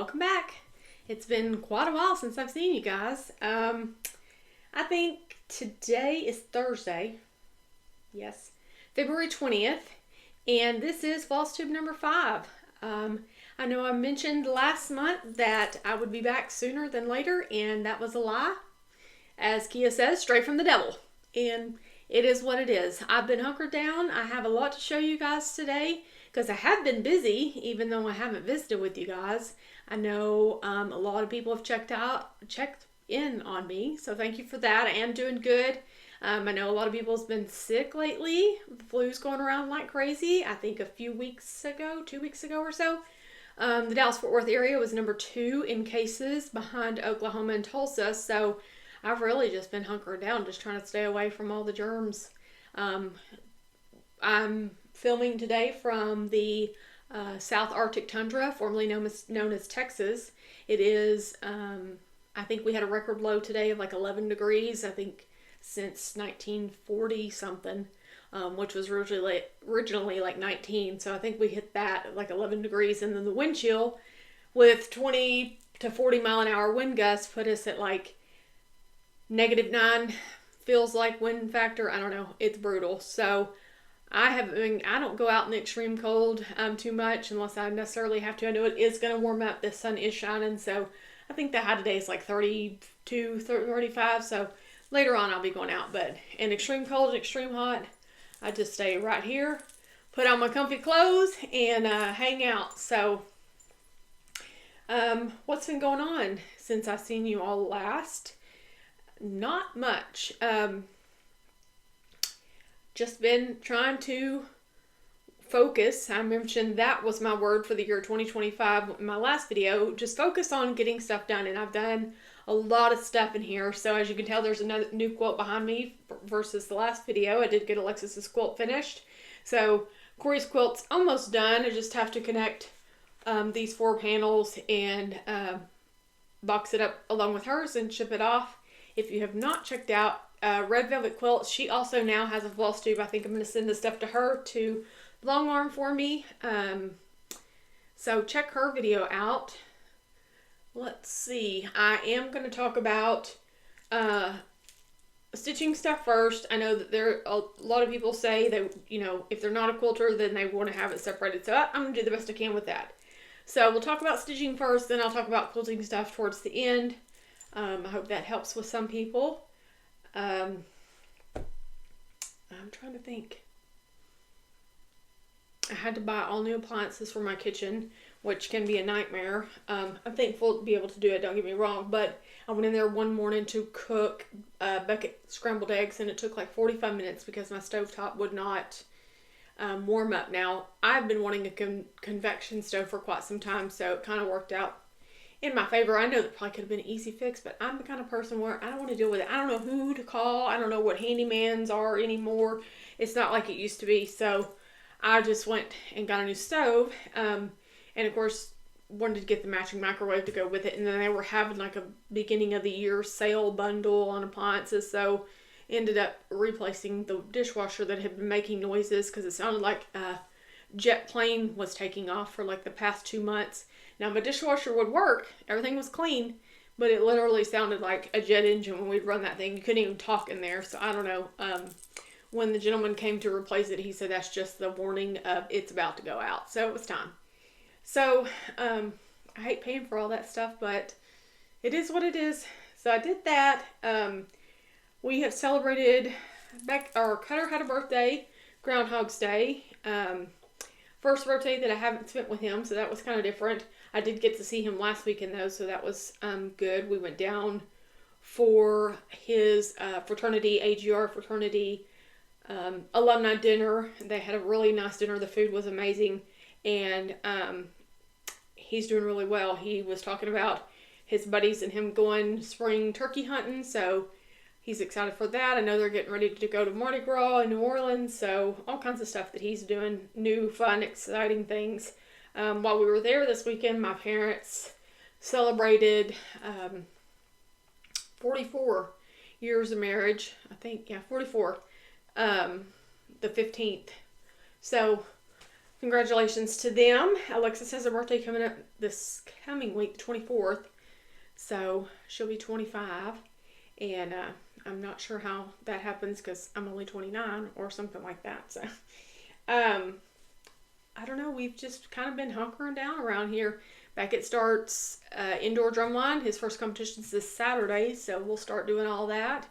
welcome back. It's been quite a while since I've seen you guys. I think today is Thursday. Yes, February 20th, and this is Flosstube number 5. I know I mentioned last month that I would be back sooner than later, and that was a lie. As Kia says, straight from the devil. And it is what it is. I've been hunkered down. I have a lot to show you guys today because I have been busy, even though I haven't visited with you guys. I know a lot of people have checked in on me, so thank you for that. I am doing good. I know a lot of people have been sick lately. The flu's going around like crazy. I think a few weeks ago, 2 weeks ago or so, the Dallas-Fort Worth area was number 2 in cases behind Oklahoma and Tulsa. So I've really just been hunkering down, just trying to stay away from all the germs. I'm filming today from the South Arctic tundra, formerly known as Texas. It is, I think we had a record low today of like 11 degrees, I think since 1940 something, which was originally like 19. So I think we hit that at like 11 degrees, and then the wind chill with 20 to 40 mile an hour wind gusts put us at like -9, feels like wind factor. I don't know. It's brutal. So I don't go out in the extreme cold too much unless I necessarily have to. I know it is going to warm up. The sun is shining. So I think the high today is like 32, 35. So later on I'll be going out. But in extreme cold and extreme hot, I just stay right here, put on my comfy clothes, and hang out. So what's been going on since I seen you all last? Not much. Just been trying to focus. I mentioned that was my word for the year 2025 in my last video. Just focus on getting stuff done. And I've done a lot of stuff in here. So as you can tell, there's another new quilt behind me versus the last video. I did get Alexis's quilt finished. So Corey's quilt's almost done. I just have to connect these 4 panels and box it up along with hers and ship it off. If you have not checked out Red Velvet Quilt, she also now has a Flosstube. I think I'm going to send the stuff to her to Longarm for me. So check her video out. Let's see. I am going to talk about stitching stuff first. I know that a lot of people say that, if they're not a quilter, then they want to have it separated. So I'm going to do the best I can with that. So we'll talk about stitching first, then I'll talk about quilting stuff towards the end. I hope that helps with some people. I'm trying to think. I had to buy all new appliances for my kitchen, which can be a nightmare. I'm thankful to be able to do it, don't get me wrong, but I went in there one morning to cook bucket scrambled eggs, and it took like 45 minutes because my stovetop would not warm up. Now, I've been wanting a convection stove for quite some time, so it kind of worked out in my favor. I know that probably could have been an easy fix, but I'm the kind of person where I don't want to deal with it. I don't know who to call. I don't know what handymans are anymore. It's not like it used to be. So I just went and got a new stove. And of course, wanted to get the matching microwave to go with it. And then they were having like a beginning of the year sale bundle on appliances. So ended up replacing the dishwasher that had been making noises because it sounded like a jet plane was taking off for like the past 2 months. Now, my dishwasher would work. Everything was clean, but it literally sounded like a jet engine when we'd run that thing. You couldn't even talk in there, so I don't know. When the gentleman came to replace it, he said that's just the warning of it's about to go out. So it was time. So I hate paying for all that stuff, but it is what it is. So I did that. We have celebrated, Cutter had a birthday, Groundhog's Day. First birthday that I haven't spent with him, so that was kind of different. I did get to see him last weekend though, so that was good. We went down for his fraternity, AGR fraternity alumni dinner. They had a really nice dinner. The food was amazing, and he's doing really well. He was talking about his buddies and him going spring turkey hunting, so he's excited for that. I know they're getting ready to go to Mardi Gras in New Orleans, so all kinds of stuff that he's doing, new, fun, exciting things. While we were there this weekend, my parents celebrated 44 years of marriage. I think, 44. The 15th. So congratulations to them. Alexis has a birthday coming up this coming week, the 24th. So she'll be 25. And I'm not sure how that happens because I'm only 29 or something like that. So I don't know. We've just kind of been hunkering down around here. Beckett starts indoor drumline. His first competition's this Saturday, so we'll start doing all that.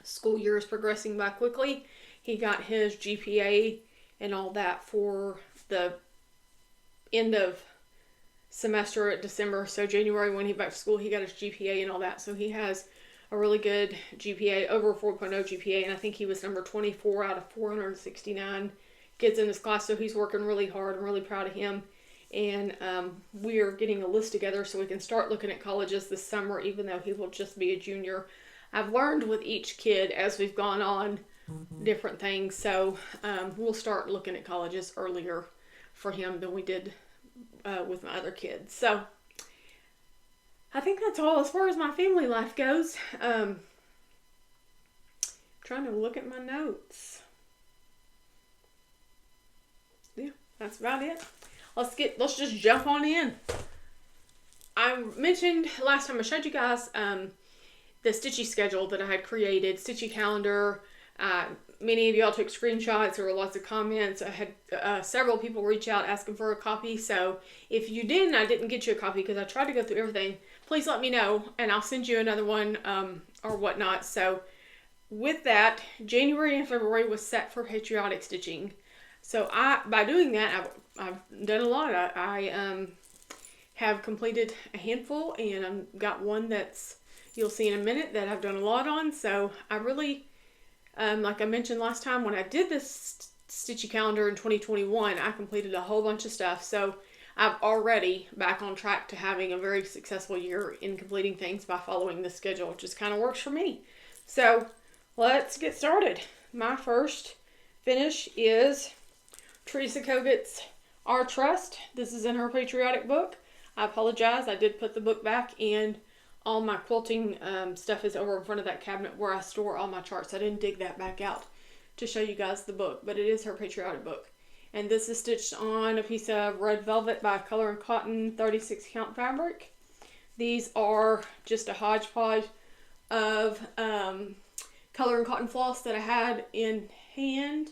School year is progressing by quickly. He got his GPA and all that for the end of semester at December. So January, when he back to school, he got his GPA and all that. So he has a really good GPA, over 4.0 GPA, and I think he was number 24 out of 469 kids in his class. So he's working really hard. I'm really proud of him. And we are getting a list together so we can start looking at colleges this summer, even though he will just be a junior. I've learned with each kid as we've gone on different things. So we'll start looking at colleges earlier for him than we did with my other kids. So I think that's all as far as my family life goes. Trying to look at my notes. Yeah, that's about it. Let's just jump on in. I mentioned last time I showed you guys the Stitchy schedule that I had created, Stitchy calendar. Many of y'all took screenshots. There were lots of comments. I had several people reach out asking for a copy. So if you didn't, I didn't get you a copy because I tried to go through everything. Please let me know and I'll send you another one or whatnot. So with that, January and February was set for Patriotic stitching. So by doing that, I've done a lot. I have completed a handful, and I've got one that's, you'll see in a minute, that I've done a lot on. So I really, like I mentioned last time, when I did this Stitchy calendar in 2021, I completed a whole bunch of stuff. So I'm already back on track to having a very successful year in completing things by following this schedule. It just kind of works for me. So let's get started. My first finish is Teresa Kogut's Our Trust. This is in her Patriotic book. I apologize. I did put the book back, and all my quilting stuff is over in front of that cabinet where I store all my charts. I didn't dig that back out to show you guys the book, but it is her Patriotic book. And this is stitched on a piece of red velvet by Color and Cotton 36 count fabric. These are just a hodgepodge of Color and Cotton floss that I had in hand.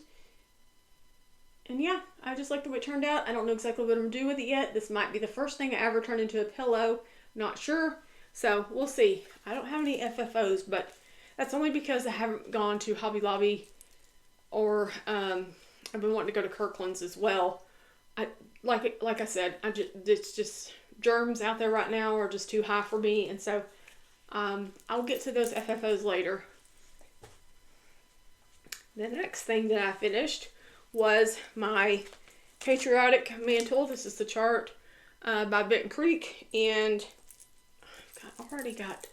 And yeah, I just like the way it turned out. I don't know exactly what I'm going to do with it yet. This might be the first thing I ever turn into a pillow. Not sure. So we'll see. I don't have any FFOs, but that's only because I haven't gone to Hobby Lobby, or I've been wanting to go to Kirkland's as well. Like I said, it's just germs out there right now are just too high for me, and so I'll get to those FFOs later. The next thing that I finished was my Patriotic Mantel. This is the chart by Benton Creek, and I've already got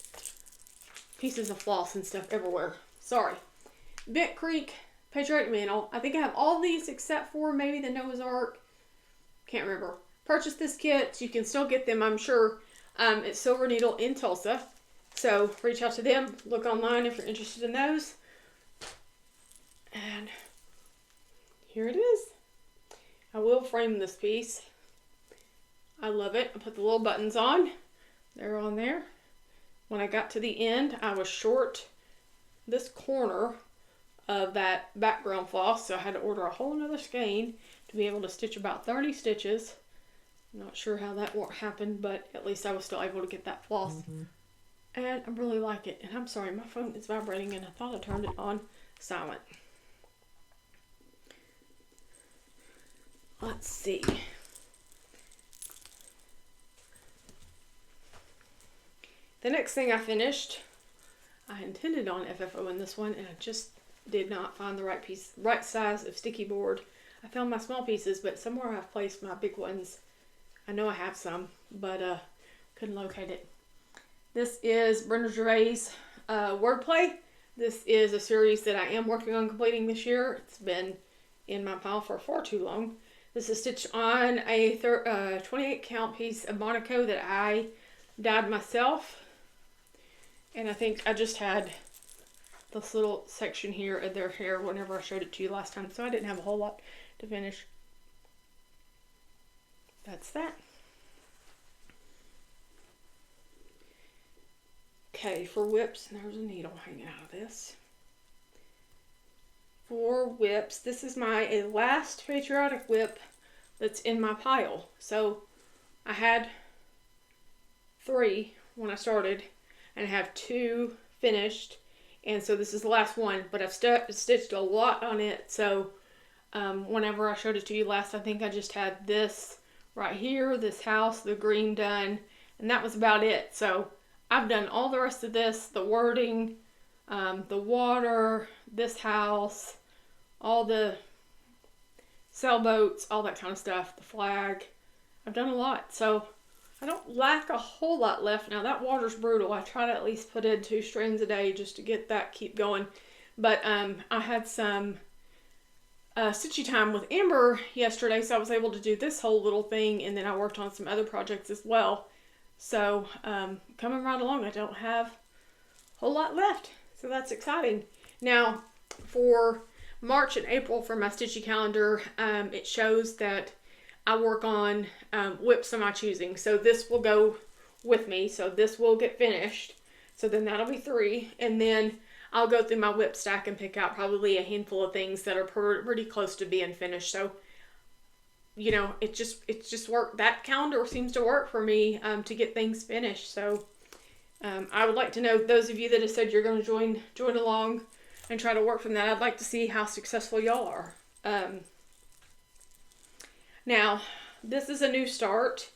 pieces of floss and stuff everywhere. Sorry. Benton Creek Patriotic Mantel. I think I have all these except for maybe the Noah's Ark. Can't remember. Purchased this kit. You can still get them, I'm sure, at Silver Needle in Tulsa. So reach out to them. Look online if you're interested in those. And here it is. I will frame this piece. I love it. I put the little buttons on. They're on there. When I got to the end, I was short this corner of that background floss, so I had to order a whole nother skein to be able to stitch about 30 stitches. I'm not sure how that happened, but at least I was still able to get that floss. And I really like it. And I'm sorry, my phone is vibrating, and I thought I turned it on silent. Let's see. The next thing I finished, I intended on FFO in this one, and I just did not find the right size of sticky board. I found my small pieces, but somewhere I've placed my big ones. I know I have some, but couldn't locate it. This is Brenda Gervais Wordplay. This is a series that I am working on completing this year. It's been in my pile for far too long. This is stitched on a 28 count piece of Monaco that I dyed myself. And I think I just had this little section here of their hair whenever I showed it to you last time. So I didn't have a whole lot to finish. That's that. Okay, for whips, there's a needle hanging out of this. For whips, this is my last Patriotic whip that's in my pile. So I had 3 when I started, and I have 2 finished, and so this is the last one, but I've stitched a lot on it. So whenever I showed it to you last, I think I just had this right here, this house, the green done, and that was about it. So I've done all the rest of this, the wording, the water, this house, all the sailboats, all that kind of stuff, the flag. I've done a lot, so I don't lack a whole lot left. Now that water's brutal. I try to at least put in 2 strains a day just to get that keep going. But I had some stitchy time with Amber yesterday, so I was able to do this whole little thing, and then I worked on some other projects as well. So coming right along, I don't have a whole lot left, so that's exciting. Now for March and April for my stitchy calendar, it shows that I work on whips of my choosing. So this will go with me. So this will get finished. So then that'll be 3. And then I'll go through my whip stack and pick out probably a handful of things that are pretty close to being finished. So, you know, it's just work. That calendar seems to work for me to get things finished. So I would like to know, those of you that have said you're going to join along and try to work from that, I'd like to see how successful y'all are. Now, this is a new start.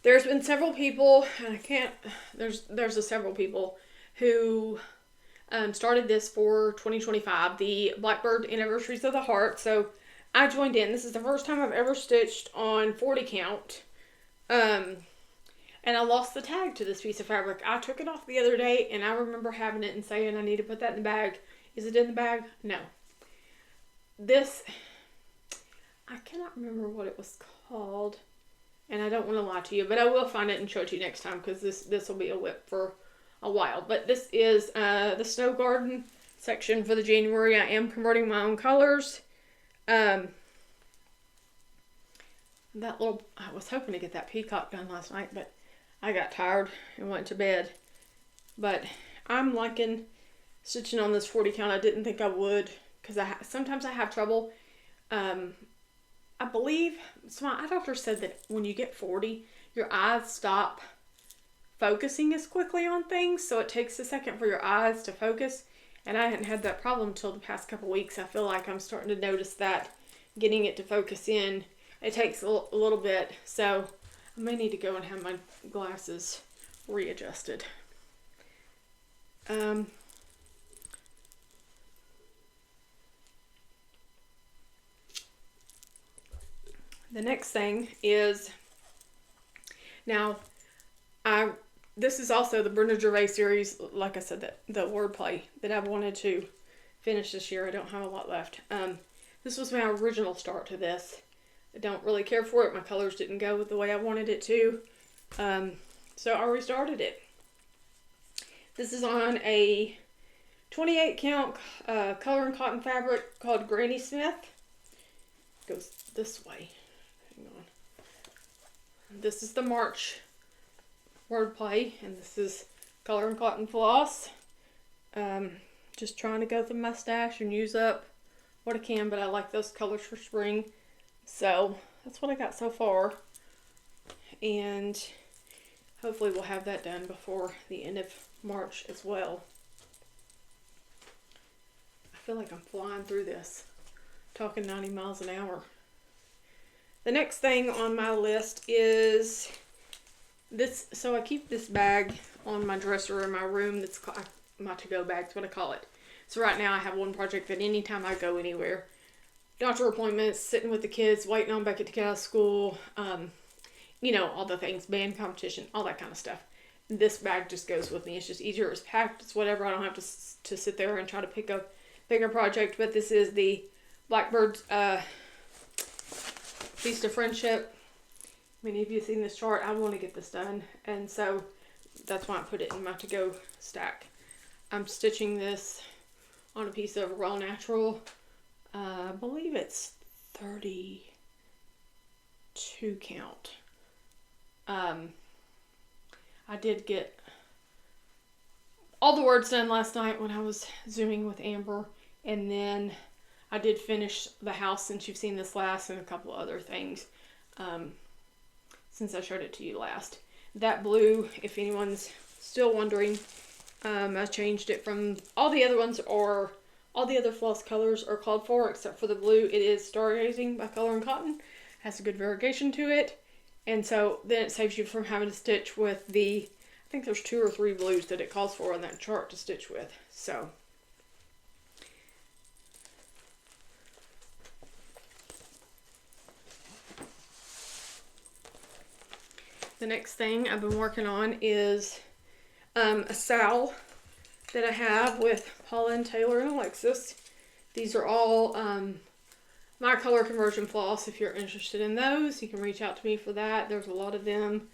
There's been several people, and there's several people who started this for 2025, the Blackbird Anniversaries of the Heart. So I joined in. This is the first time I've ever stitched on 40 count. And I lost the tag to this piece of fabric. I took it off the other day, and I remember having it and saying I need to put that in the bag. Is it in the bag? No. This, I cannot remember what it was called, and I don't want to lie to you, but I will find it and show it to you next time, because this will be a whip for a while. But this is the Snow Garden section for the January. I am converting my own colors. I was hoping to get that peacock done last night, but I got tired and went to bed. But I'm liking stitching on this 40 count. I didn't think I would, because sometimes I have trouble. I believe, so my eye doctor said that when you get 40, your eyes stop focusing as quickly on things, so it takes a second for your eyes to focus, and I hadn't had that problem until the past couple weeks. I feel like I'm starting to notice that getting it to focus in, it takes a little bit, so I may need to go and have my glasses readjusted. The next thing is, now, this is also the Brenda Gervais series, like I said, the wordplay that I wanted to finish this year. I don't have a lot left. This was my original start to this. I don't really care for it. My colors didn't go the way I wanted it to. So I restarted it. This is on a 28 count color and cotton fabric called Granny Smith. It goes this way. Hang on. This is the March wordplay, and this is color and cotton floss. Just trying to go through my stash and use up what I can, but I like those colors for spring. So that's what I got so far, and hopefully we'll have that done before the end of March as well. I feel like I'm flying through this, talking 90 miles an hour. The next thing on my list is this. So I keep this bag on my dresser in my room. That's my to-go bag. That's what I call it. So right now I have one project that anytime I go anywhere, doctor appointments, sitting with the kids, waiting on Beckett to get out of school, you know, all the things, band competition, all that kind of stuff. This bag just goes with me. It's just easier. It's packed. It's whatever. I don't have to sit there and try to pick up bigger project. But this is the Blackbird Feast of Friendship. Many of you have seen this chart. I want to get this done, and so that's why I put it in my to-go stack. I'm stitching this on a piece of raw natural. I believe it's 32 count. I did get all the words done last night when I was Zooming with Amber, and then I did finish the house since you've seen this last, and a couple other things since I showed it to you last. That blue, if anyone's still wondering, I changed it from all the other ones, or all the other floss colors are called for except for the blue. It is Stargazing by Color and Cotton. Has a good variegation to it, and so then it saves you from having to stitch with the, I think there's 2 or 3 blues that it calls for on that chart to stitch with. So the next thing I've been working on is a SAL that I have with Paula and Taylor and Alexis. These are all my color conversion floss. If you're interested in those, you can reach out to me for that. There's a lot of them.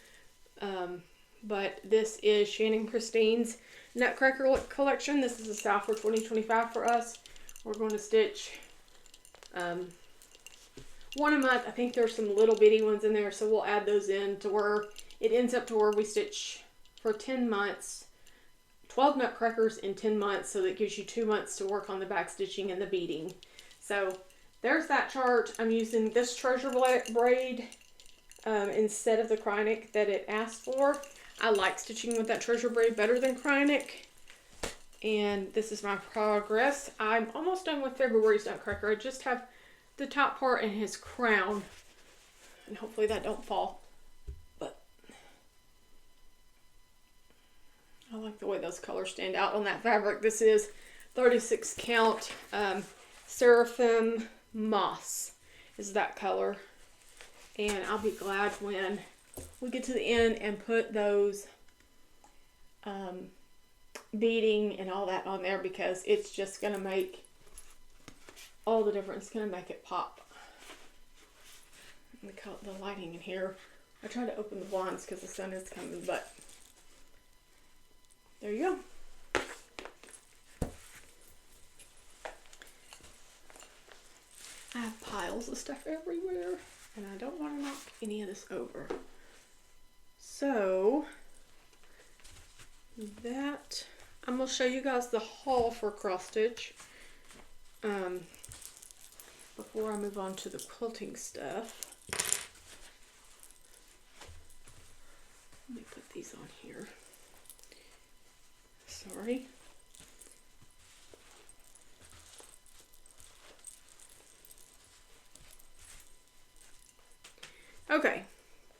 But this is Shannon Christine's Nutcracker collection. This is a SAL for 2025 for us. We're going to stitch one a month. I think there's some little bitty ones in there, so we'll add those in to where it ends up to where we stitch for 10 months, 12 nutcrackers in 10 months, so that gives you 2 months to work on the back stitching and the beading. So there's that chart. I'm using this treasure braid instead of the Krynic that it asked for. I like stitching with that treasure braid better than Krynic. And this is my progress. I'm almost done with February's nutcracker. I just have the top part and his crown, and hopefully that don't fall. But I like the way those colors stand out on that fabric. This is 36 count Seraphim Moss is that color, and I'll be glad when we get to the end and put those beading and all that on there, because it's just gonna make all the difference. It's gonna make it pop. The lighting in here, I tried to open the blinds because the sun is coming, but there you go. I have piles of stuff everywhere, and I don't want to knock any of this over. So that, I'm going to show you guys the haul for cross stitch before I move on to the quilting stuff. Let me put these on here. Sorry. Okay,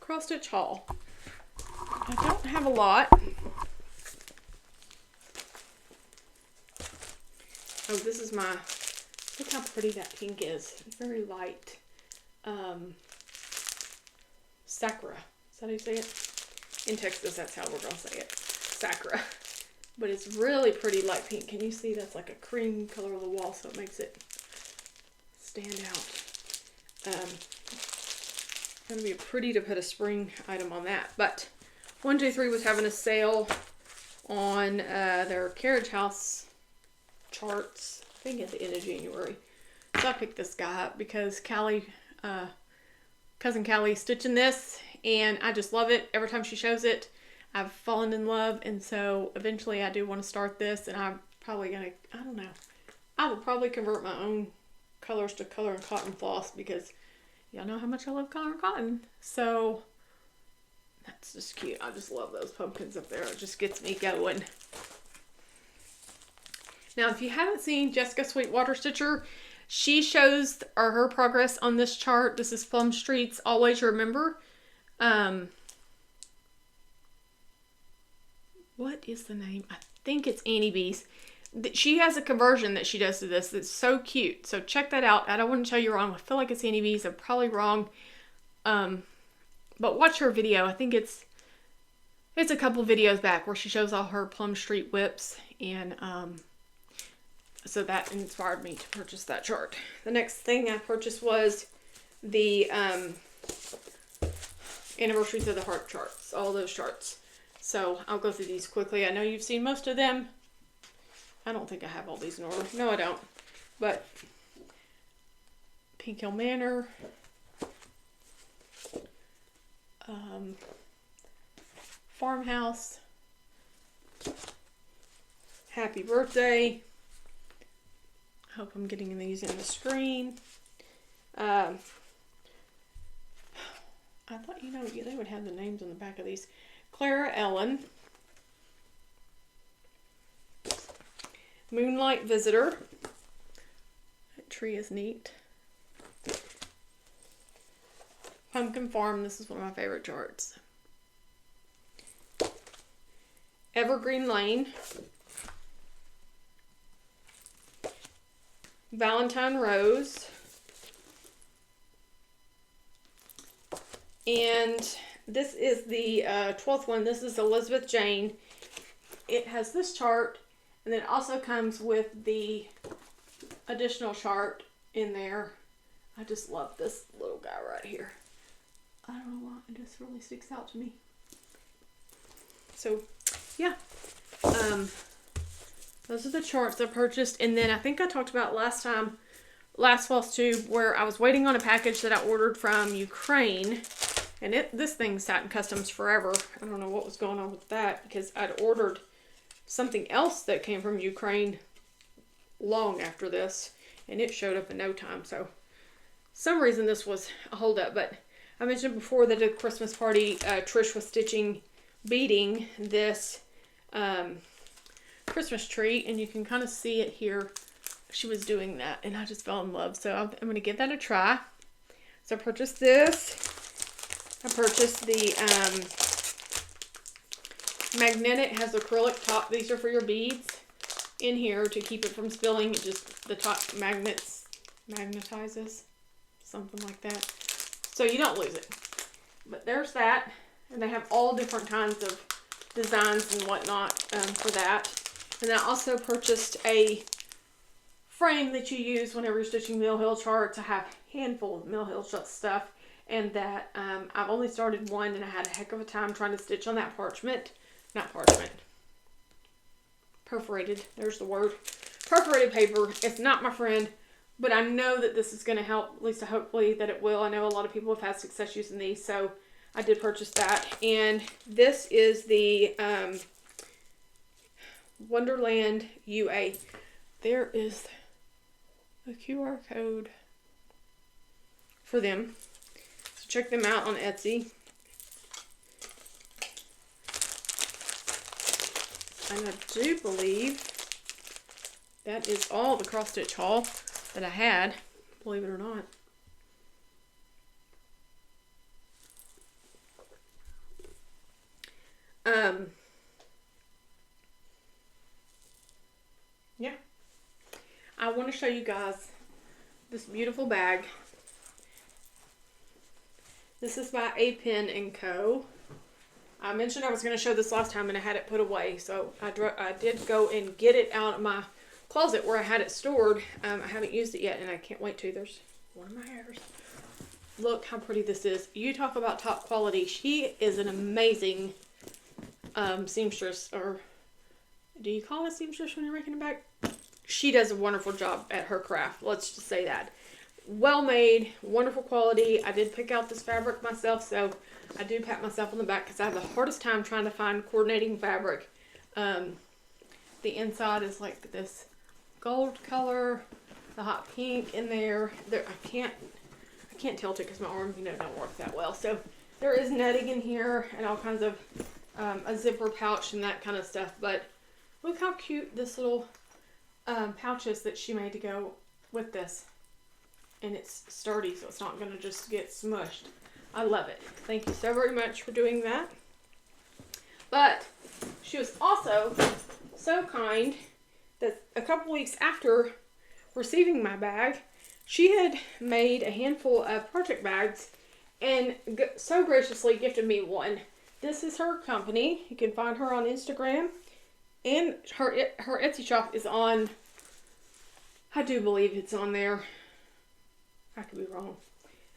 cross stitch haul. I don't have a lot. Oh, this is my, look how pretty that pink is. It's very light. Sakura. Is that how you say it? In Texas, that's how we're going to say it. Sakura. But it's really pretty light pink. Can you see that's like a cream color of the wall, so it makes it stand out. It's going to be pretty to put a spring item on that. But 123 was having a sale on their carriage house charts, I think at the end of January. So I picked this guy up because Callie, cousin Callie, stitching this, and I just love it. Every time she shows it, I've fallen in love, and so eventually I do want to start this, and I'm probably going to, I don't know, I will probably convert my own colors to color and cotton floss, because y'all know how much I love color and cotton. So that's just cute. I just love those pumpkins up there. It just gets me going. Now, if you haven't seen Jessica Sweetwater Stitcher, she shows her progress on this chart. This is Plum Street's Always Remember. What is the name? I think it's Annie B's. She has a conversion that she does to this that's so cute. So check that out. I don't want to tell you wrong. I feel like it's Annie B's. I'm probably wrong. But watch her video. I think it's a couple videos back where she shows all her Plum Street whips, and so that inspired me to purchase that chart. The next thing I purchased was the Anniversaries of the Heart charts, all those charts. So I'll go through these quickly. I know you've seen most of them. I don't think I have all these in order. No, I don't. But Pink Hill Manor. Farmhouse. Happy Birthday. I hope I'm getting these in the screen. I thought, you know, they would have the names on the back of these. Clara Ellen. Moonlight Visitor. That tree is neat. Pumpkin Farm. This is one of my favorite charts. Evergreen Lane. Valentine Rose. And this is the 12th one. This is Elizabeth Jane. It has this chart, and then it also comes with the additional chart in there. I just love this little guy right here. I don't know why, it just really sticks out to me. So, yeah. Those are the charts I purchased. And then I think I talked about last Flosstube, where I was waiting on a package that I ordered from Ukraine. And this thing sat in customs forever. I don't know what was going on with that, because I'd ordered something else that came from Ukraine long after this, and it showed up in no time. So, some reason this was a holdup. But I mentioned before that at a Christmas party, Trish was beading this Christmas tree, and you can kind of see it here. She was doing that, and I just fell in love. So I'm going to give that a try. So I purchased this. I purchased the magnetic, has acrylic top. These are for your beads in here to keep it from spilling. It just, the top magnetizes, something like that. So you don't lose it. But there's that. And they have all different kinds of designs and whatnot for that. And then I also purchased a frame that you use whenever you're stitching Mill Hill charts. I have a handful of Mill Hill stuff. And that I've only started one, and I had a heck of a time trying to stitch on that perforated, there's the word, perforated paper. It's not my friend, but I know that this is going to help, at least hopefully that it will. I know a lot of people have had success using these, so I did purchase that. And this is the Wonderland UA. There is a QR code for them. Check them out on Etsy. And I do believe that is all the cross stitch haul that I had, believe it or not. Yeah. I want to show you guys this beautiful bag. This is by A Pen & Co. I mentioned I was going to show this last time, and I had it put away. So I did go and get it out of my closet where I had it stored. I haven't used it yet, and I can't wait to. There's one of my hairs. Look how pretty this is. You talk about top quality. She is an amazing seamstress. Or do you call it seamstress when you're making a bag? She does a wonderful job at her craft. Let's just say that. Well made, wonderful quality. I did pick out this fabric myself, so I do pat myself on the back because I have the hardest time trying to find coordinating fabric. The inside is like this gold color, the hot pink in there. I can't tilt it because my arm, don't work that well. So there is netting in here and all kinds of a zipper pouch and that kind of stuff. But look how cute this little pouch is that she made to go with this. And it's sturdy, so it's not going to just get smushed. I love it. Thank you so very much for doing that. But she was also so kind that a couple weeks after receiving my bag, she had made a handful of project bags and so graciously gifted me one. This is her company. You can find her on Instagram. And her Etsy shop is on, I do believe it's on there. I could be wrong.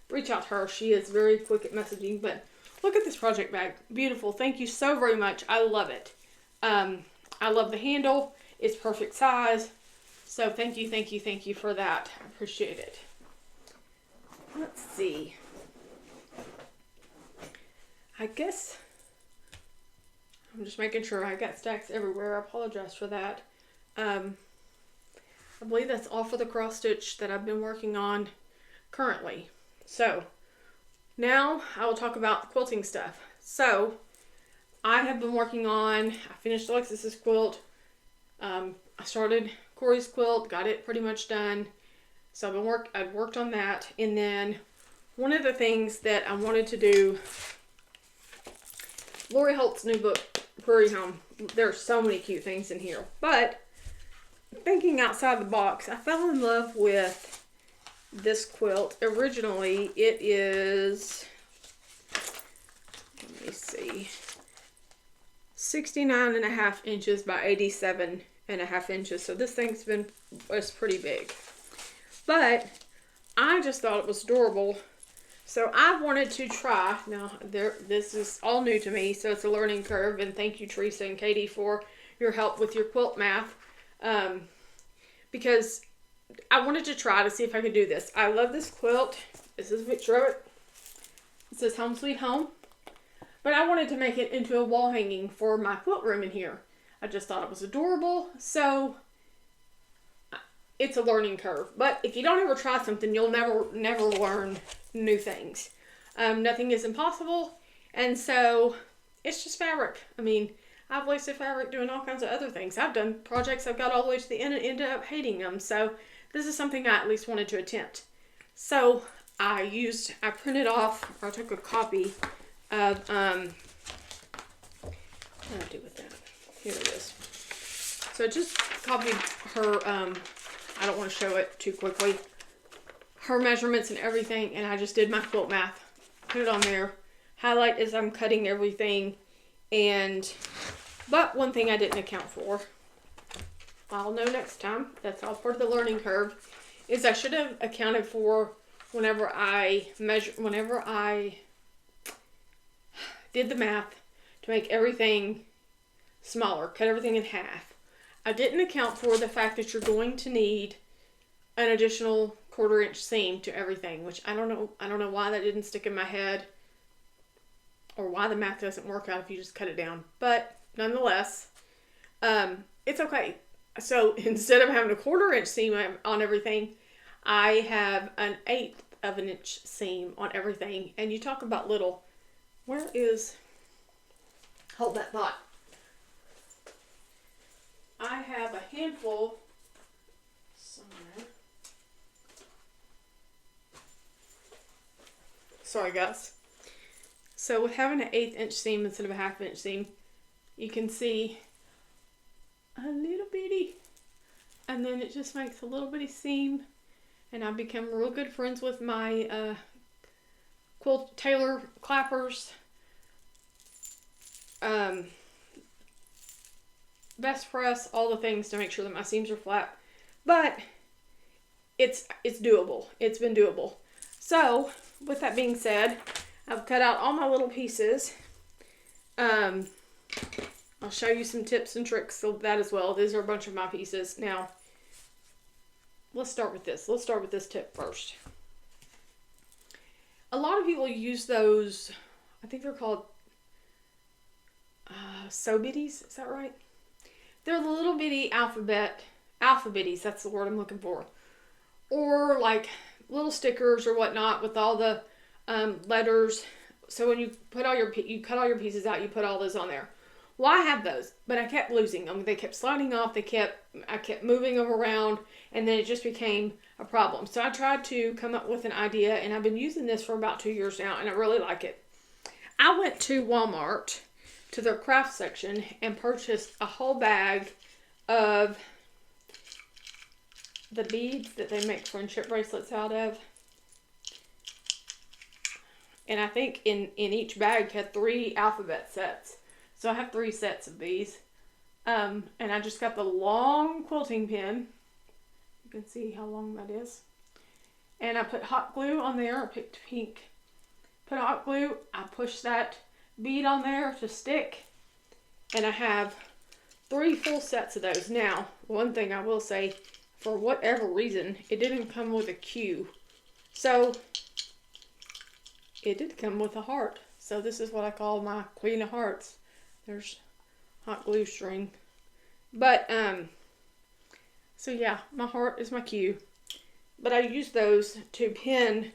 Reach out to her. She is very quick at messaging. But look at this project bag. Beautiful. Thank you so very much. I love it. I love the handle. It's perfect size. So thank you, thank you, thank you for that. I appreciate it. Let's see. I guess I'm just making sure. I got stacks everywhere. I apologize for that. I believe that's all for the cross stitch that I've been working on currently. So now I will talk about the quilting stuff. So I have been working on, I finished Alexis's quilt. I started Corey's quilt, got it pretty much done. So I've worked on that. And then one of the things that I wanted to do, Lori Holt's new book, Prairie Home. There's so many cute things in here. But thinking outside the box, I fell in love with this quilt. Originally, it is, let me see, 69.5 inches by 87.5 inches. So this thing's was pretty big. But I just thought it was adorable. So I wanted to try, now this is all new to me, so it's a learning curve, and thank you Teresa and Katie for your help with your quilt math, because I wanted to try to see if I could do this. I love this quilt. This is a picture of it. It says Home Sweet Home, but I wanted to make it into a wall hanging for my quilt room in here. I just thought it was adorable, so it's a learning curve. But if you don't ever try something, you'll never learn new things. Nothing is impossible, and so it's just fabric. I mean, I've wasted fabric doing all kinds of other things. I've done projects I've got all the way to the end and ended up hating them. So this is something I at least wanted to attempt. So I printed off, or I took a copy of, what did I do with that? Here it is. So I just copied her, I don't want to show it too quickly, her measurements and everything, and I just did my quilt math, put it on there, highlight as I'm cutting everything, but one thing I didn't account for, I'll know next time, that's all part of the learning curve, is I should have accounted for whenever I did the math to make everything smaller, cut everything in half. I didn't account for the fact that you're going to need an additional 1/4 inch seam to everything, which I don't know why that didn't stick in my head, or why the math doesn't work out if you just cut it down. But nonetheless, it's okay. So instead of having a 1/4 inch seam on everything, I have an 1/8 of an inch seam on everything. And you talk about little, hold that thought. I have a handful somewhere. Sorry guys. So with having an 1/8 inch seam instead of a 1/2 inch seam, you can see a little bitty, and then it just makes a little bitty seam, and I've become real good friends with my quilt tailor clappers, best press, all the things to make sure that my seams are flat. But it's doable. It's been doable. So with that being said, I've cut out all my little pieces. I'll show you some tips and tricks of that as well. These are a bunch of my pieces. Now, let's start with this. Let's start with this tip first. A lot of people use those, I think they're called sew bitties. Is that right? They're the little bitty alphabetties. That's the word I'm looking for. Or like little stickers or whatnot with all the letters. So when you cut all your pieces out, you put all those on there. Well, I have those, but I kept losing them. They kept sliding off. I kept moving them around, and then it just became a problem. So I tried to come up with an idea, and I've been using this for about 2 years now, and I really like it. I went to Walmart, to their craft section, and purchased a whole bag of the beads that they make friendship bracelets out of. And I think in each bag had 3 alphabet sets. So I have 3 sets of these. And I just got the long quilting pin. You can see how long that is. And I put hot glue on there. I picked pink. Put hot glue. I pushed that bead on there to stick. And I have 3 full sets of those. Now, one thing I will say, for whatever reason, it didn't come with a Q. So, it did come with a heart. So this is what I call my Queen of Hearts. There's hot glue string. But, so yeah, my heart is my Q. But I use those to pin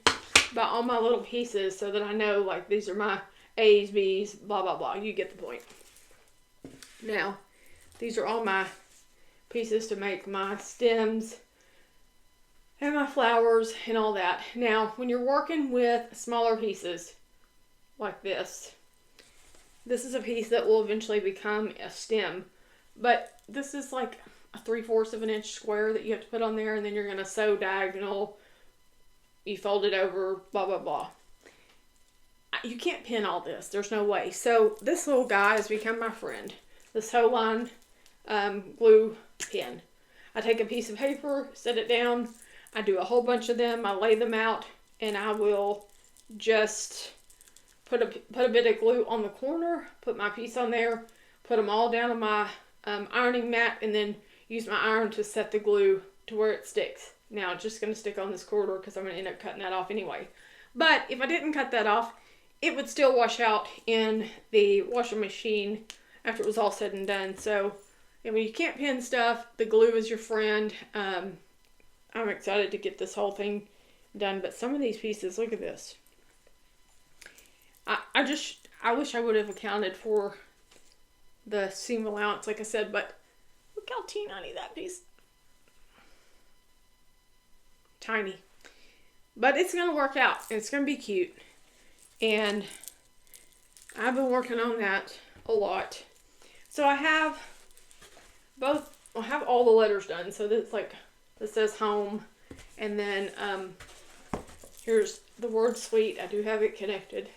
by all my little pieces so that I know, like, these are my A's, B's, blah, blah, blah. You get the point. Now, these are all my pieces to make my stems and my flowers and all that. Now, when you're working with smaller pieces like this is a piece that will eventually become a stem. But this is like a 3/4 of an inch square that you have to put on there, and then you're going to sew diagonal. You fold it over, blah, blah, blah. You can't pin all this. There's no way. So this little guy has become my friend. This whole line glue pin. I take a piece of paper, set it down. I do a whole bunch of them. I lay them out, and I will just put a bit of glue on the corner, put my piece on there, put them all down on my ironing mat, and then use my iron to set the glue to where it sticks. Now, it's just going to stick on this corner because I'm going to end up cutting that off anyway. But if I didn't cut that off, it would still wash out in the washing machine after it was all said and done. So, I mean, you can't pin stuff. The glue is your friend. I'm excited to get this whole thing done. But some of these pieces, look at this. I wish I would have accounted for the seam allowance, like I said, but look how teeny that piece. Tiny. But it's going to work out. It's going to be cute. And I've been working on that a lot. So I have all the letters done. So that's like, this says home. And then here's the word sweet. I do have it connected.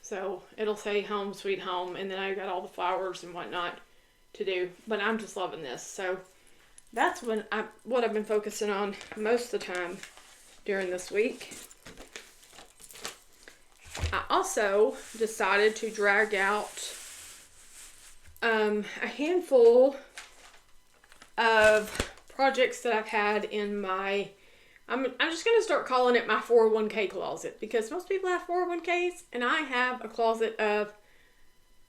So it'll say home, sweet home. And then I got all the flowers and whatnot to do. But I'm just loving this. So that's what I've been focusing on most of the time during this week. I also decided to drag out a handful of projects that I've had in my, I'm just going to start calling it my 401k closet, because most people have 401ks, and I have a closet of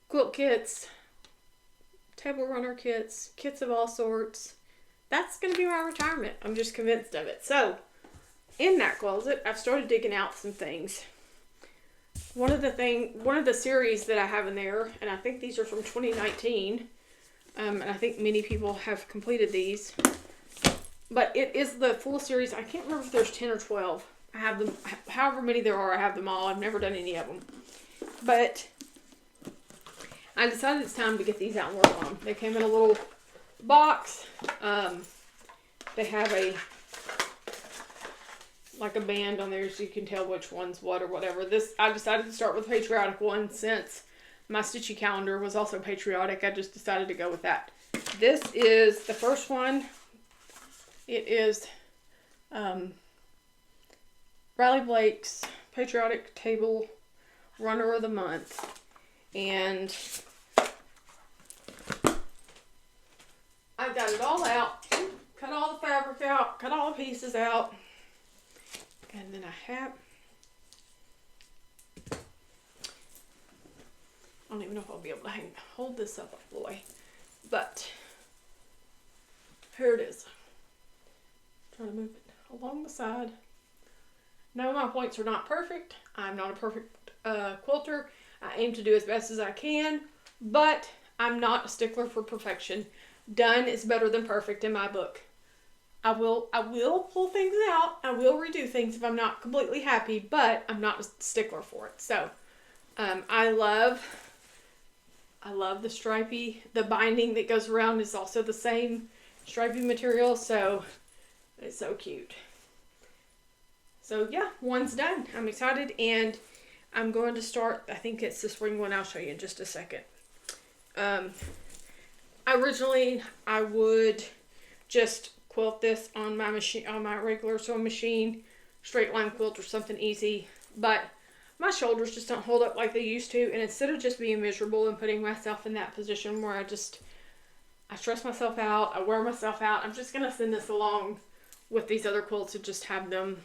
quilt kits, table runner kits, kits of all sorts. That's going to be my retirement. I'm just convinced of it. So, in that closet, I've started digging out some things. One of the series that I have in there, and I think these are from 2019, and I think many people have completed these, but it is the full series. I can't remember if there's 10 or 12. I have them, however many there are, I have them all. I've never done any of them. But I decided it's time to get these out and work on them. They came in a little box. They have like a band on there so you can tell which one's what or whatever. I decided to start with Patriotic one since my stitchy calendar was also Patriotic. I just decided to go with that. This is the first one. It is Riley Blake's Patriotic Table Runner of the Month. And I got it all out. Cut all the fabric out. Cut all the pieces out. And then I don't even know if I'll be able to hold this up all the way. But here it is. Trying to move it along the side. No, my points are not perfect. I'm not a perfect quilter. I aim to do as best as I can, but I'm not a stickler for perfection. Done is better than perfect in my book. I will pull things out. I will redo things if I'm not completely happy, but I'm not a stickler for it. So, I love the stripy. The binding that goes around is also the same stripy material, so it's so cute. So yeah, one's done. I'm excited, and I'm going to start. I think it's the spring one. I'll show you in just a second. Originally, I would just quilt this on my machine, on my regular sewing machine, straight line quilt or something easy, but my shoulders just don't hold up like they used to, and instead of just being miserable and putting myself in that position where I just I stress myself out. I wear myself out. I'm just going to send this along with these other quilts and just have them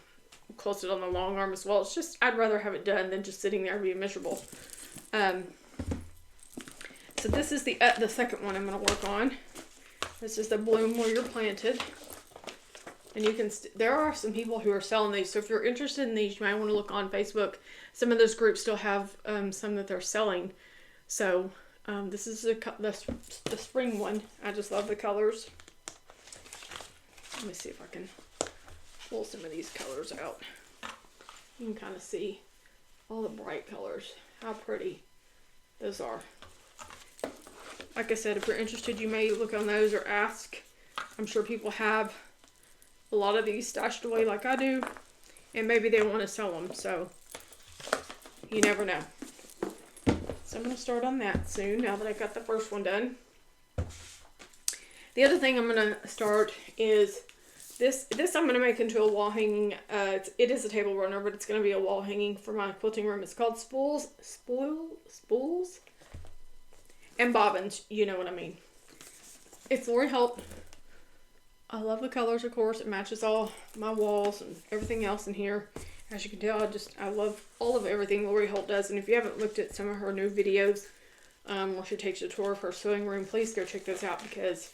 quilted on the long arm as well. It's just, I'd rather have it done than just sitting there and being miserable. So this is the second one I'm going to work on. This is the Bloom Where You're Planted. And you can, there are some people who are selling these. So if you're interested in these, you might want to look on Facebook. Some of those groups still have some that they're selling. So this is the spring one. I just love the colors. Let me see if I can pull some of these colors out. You can kind of see all the bright colors. How pretty those are. Like I said, if you're interested, you may look on those or ask. I'm sure people have a lot of these stashed away like I do, and maybe they want to sell them, so you never know. So I'm going to start on that soon, now that I've got the first one done. The other thing I'm going to start is this I'm going to make into a wall hanging. It is a table runner, but it's going to be a wall hanging for my quilting room. It's called Spools and Bobbins, you know what I mean. It's Lori Holt. I love the colors, of course. It matches all my walls and everything else in here. As you can tell, I love all of everything Lori Holt does. And if you haven't looked at some of her new videos, where she takes you a tour of her sewing room, please go check those out because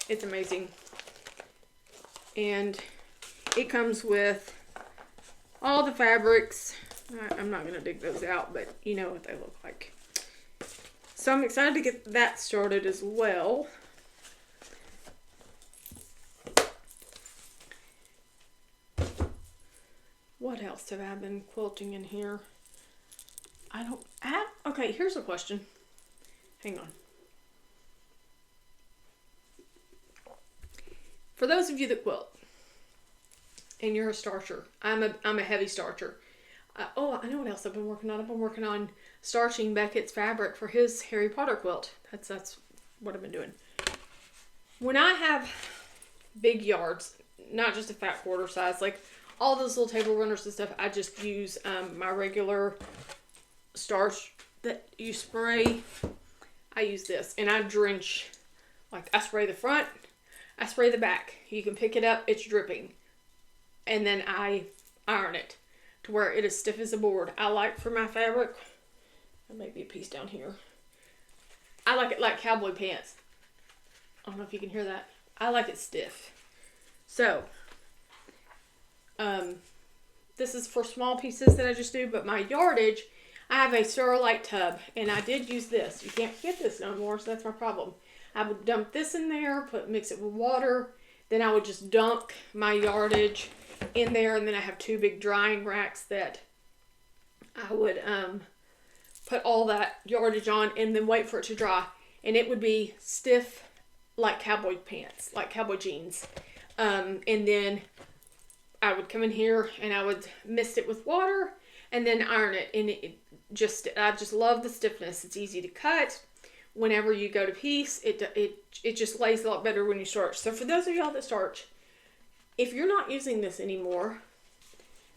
it's amazing. And it comes with all the fabrics. I'm not going to dig those out, but you know what they look like. So I'm excited to get that started as well. What else have I been quilting in here? Okay, here's a question. Hang on. For those of you that quilt, and you're a starcher, I'm a heavy starcher. Oh, I know what else I've been working on. I've been working on starching Beckett's fabric for his Harry Potter quilt. That's what I've been doing. When I have big yards, not just a fat quarter size, like all those little table runners and stuff, I just use my regular starch that you spray. I use this, and I drench, like I spray the front, I spray the back. You can pick it up, it's dripping. And then I iron it to where it is stiff as a board. I like for my fabric, there may be a piece down here. I like it like cowboy pants. I don't know if you can hear that. I like it stiff. So, this is for small pieces that I just do, but my yardage, I have a Sterilite tub, and I did use this. You can't get this no more, so that's my problem. I would dump this in there, mix it with water, then I would just dunk my yardage in there, and then I have two big drying racks that I would put all that yardage on and then wait for it to dry, and it would be stiff like cowboy pants, like cowboy jeans. And then I would come in here and I would mist it with water and then iron it, and I just love the stiffness. It's easy to cut. Whenever you go to piece, it just lays a lot better when you starch. So for those of y'all that starch, if you're not using this anymore,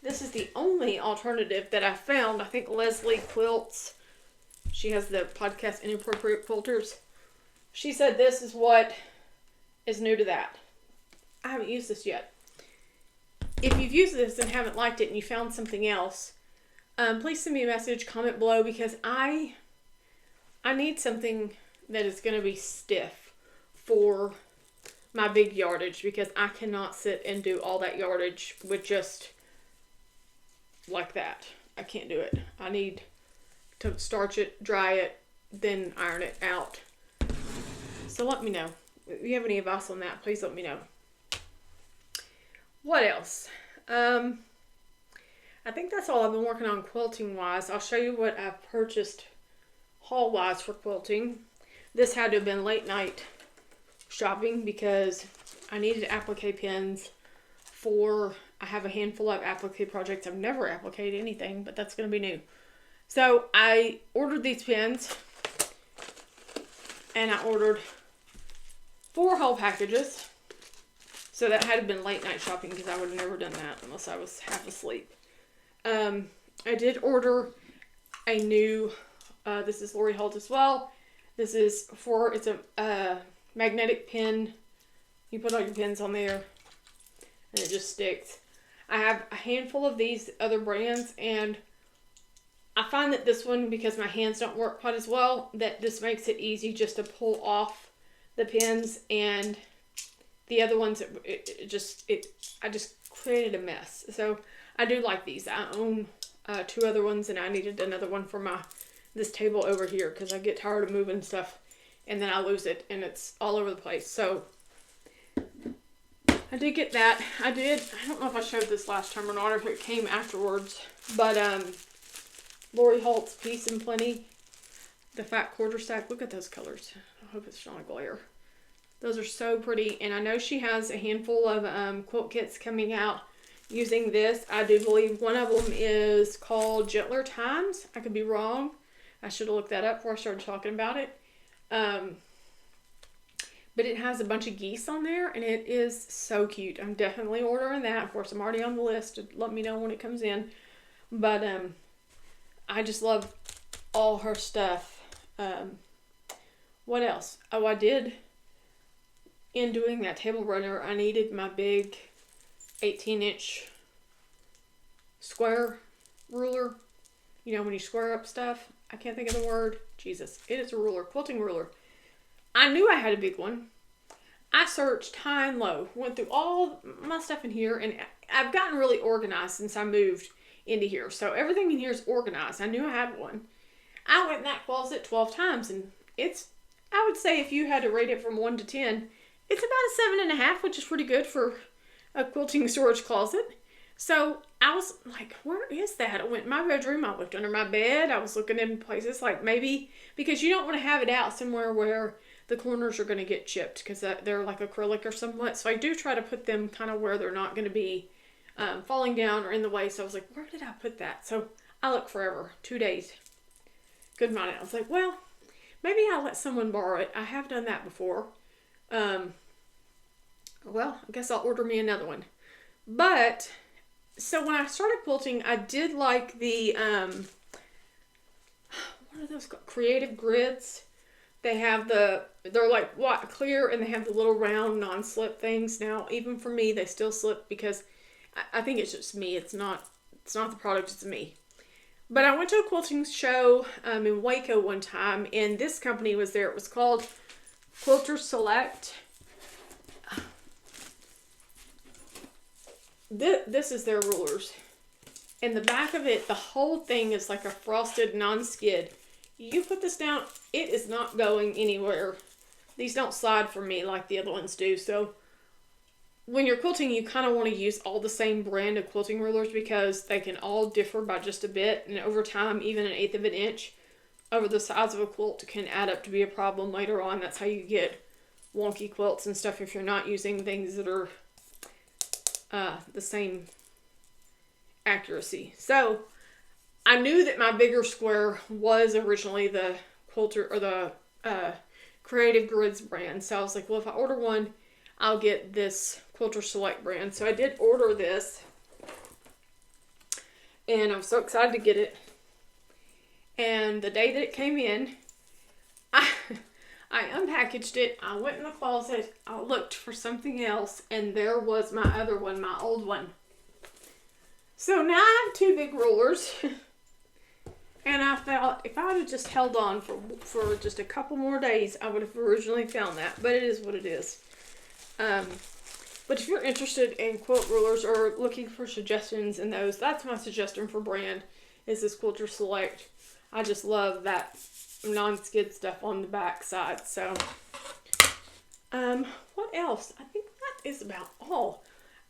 this is the only alternative that I found. I think Leslie Quilts, she has the podcast Inappropriate Quilters. She said this is what is new to that. I haven't used this yet. If you've used this and haven't liked it and you found something else, please send me a message, comment below, because I need something that is going to be stiff for my big yardage, because I cannot sit and do all that yardage with just like that. I can't do it. I need to starch it, dry it, then iron it out. So let me know. If you have any advice on that, please let me know. What else? I think that's all I've been working on quilting wise. I'll show you what I've purchased haul wise for quilting. This had to have been late night shopping because I needed applique pins I have a handful of applique projects. I've never appliqued anything, but that's going to be new. So I ordered these pins, and I ordered 4 whole packages. So that had to have been late night shopping because I would have never done that unless I was half asleep. I did order a new, this is Lori Holt as well. This is it's a magnetic pin. You put all your pins on there and it just sticks. I have a handful of these other brands, and I find that this one, because my hands don't work quite as well, that this makes it easy just to pull off the pins, and the other ones, I just created a mess. So I do like these. I own 2 other ones, and I needed another one for this table over here, because I get tired of moving stuff and then I lose it and it's all over the place. So I did get that. I don't know if I showed this last time or not, or if it came afterwards, but Lori Holt's Peace and Plenty, the fat quarter stack. Look at those colors. I hope it's not a glare. Those are so pretty, and I know she has a handful of quilt kits coming out using this. I do believe one of them is called Gentler Times. I could be wrong. I should have looked that up before I started talking about it. But it has a bunch of geese on there, and it is so cute. I'm definitely ordering that. Of course, I'm already on the list. Let me know when it comes in. But I just love all her stuff. What else? Oh, I did. In doing that table runner, I needed my big 18-inch square ruler. You know, when you square up stuff. I can't think of the word. Jesus. It is a ruler. Quilting ruler. I knew I had a big one. I searched high and low. Went through all my stuff in here. And I've gotten really organized since I moved into here. So everything in here is organized. I knew I had one. I went in that closet 12 times. And it's, I would say if you had to rate it from 1 to 10, it's about a 7.5, which is pretty good for a quilting storage closet. So I was like, where is that? I went in my bedroom. I looked under my bed. I was looking in places like maybe, because you don't want to have it out somewhere where the corners are going to get chipped, because they're like acrylic or somewhat. So I do try to put them kind of where they're not going to be falling down or in the way. So I was like, where did I put that? So I looked forever. 2 days. Couldn't find it. I was like, well, maybe I'll let someone borrow it. I have done that before. Well, I guess I'll order me another one. But, so when I started quilting, I did like the, what are those called? Creative grids. They have they're like white clear, and they have the little round non-slip things. Now, even for me, they still slip because I think it's just me. It's not the product, it's me. But I went to a quilting show in Waco one time, and this company was there. It was called Quilter Select. This is their rulers. And the back of it, the whole thing is like a frosted non-skid. You put this down, it is not going anywhere. These don't slide for me like the other ones do. So when you're quilting, you kind of want to use all the same brand of quilting rulers, because they can all differ by just a bit. And over time, even 1/8 of an inch over the size of a quilt can add up to be a problem later on. That's how you get wonky quilts and stuff if you're not using things that are the same accuracy. So I knew that my bigger square was originally the Quilter or the Creative Grids brand. So I was like, well, if I order one, I'll get this Quilter Select brand. So I did order this, and I'm so excited to get it. And the day that it came in, I unpackaged it, I went in the closet, I looked for something else, and there was my other one, my old one. So now I have 2 big rulers, and I thought if I would have just held on for just a couple more days, I would have originally found that, but it is what it is. But if you're interested in quilt rulers or looking for suggestions in those, that's my suggestion for brand, is this Quilter Select. I just love that non-skid stuff on the back side. So what else? I think that is about all.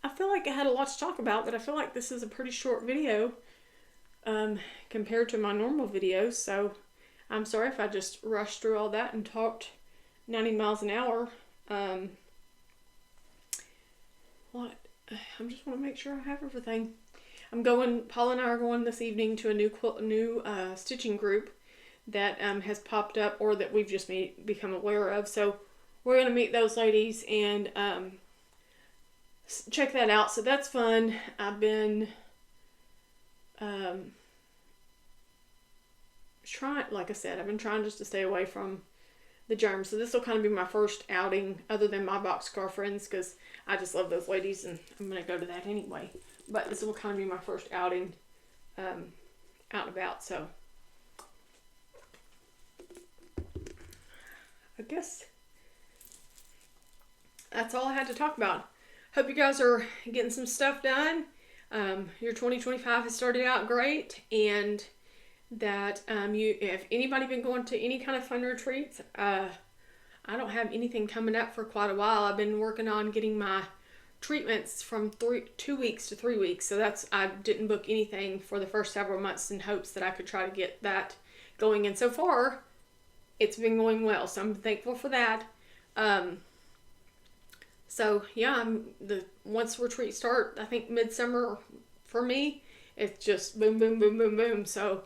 I feel like I had a lot to talk about, but I feel like this is a pretty short video compared to my normal videos. So I'm sorry if I just rushed through all that and talked 90 miles an hour. I just want to make sure I have everything. Paula and I are going this evening to a new stitching group that has popped up, or that we've just become aware of. So we're going to meet those ladies and check that out. So that's fun. I've been trying, like I said, I've been trying just to stay away from the germs. So this will kind of be my first outing other than my boxcar friends, because I just love those ladies and I'm going to go to that anyway. But this will kind of be my first outing out and about. So I guess that's all I had to talk about. Hope you guys are getting some stuff done. Your 2025 has started out great, and that if anybody been going to any kind of fun retreats, I don't have anything coming up for quite a while. I've been working on getting my treatments from 2 weeks to 3 weeks, so I didn't book anything for the first several months in hopes that I could try to get that going, and so far it's been going well, so I'm thankful for that. So yeah, once retreats start, I think midsummer for me, it's just boom, boom, boom, boom, boom. So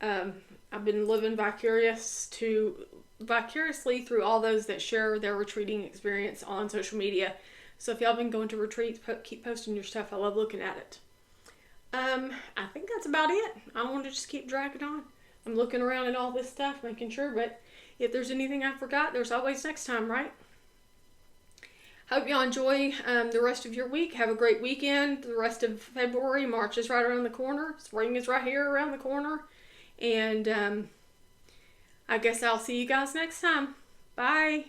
I've been living vicariously through all those that share their retreating experience on social media. So if y'all been going to retreats, keep posting your stuff. I love looking at it. I think that's about it. I want to just keep dragging on. I'm looking around at all this stuff, making sure, but if there's anything I forgot, there's always next time, right? Hope y'all enjoy the rest of your week. Have a great weekend. The rest of February. March is right around the corner. Spring is right here around the corner. And I guess I'll see you guys next time. Bye.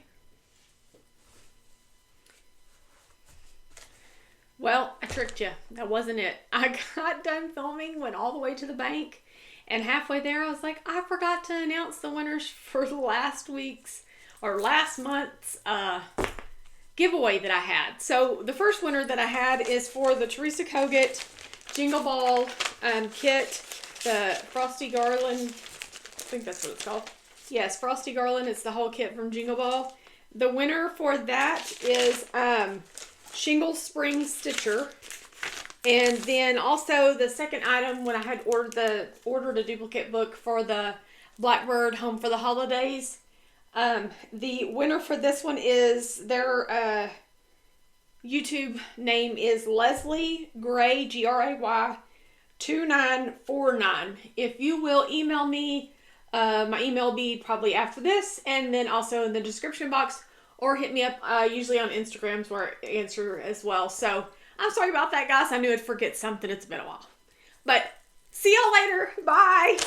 Well, I tricked you. That wasn't it. I got done filming, went all the way to the bank, and halfway there I was like, I forgot to announce the winners for last month's giveaway that I had. So the first winner that I had is for the Teresa Kogut Jingle Ball kit, the Frosty Garland. I think that's what it's called. Yes, Frosty Garland. It's the whole kit from Jingle Ball. The winner for that is Shingle Spring Stitcher. And then also the second item, when I had ordered a duplicate book for the Blackbird Home for the Holidays, the winner for this one is their YouTube name is Leslie Gray, Gray 2949. If you will email me, my email will be probably after this, and then also in the description box, or hit me up usually on Instagrams where I answer as well. So I'm sorry about that, guys. I knew I'd forget something. It's been a while. But see y'all later. Bye.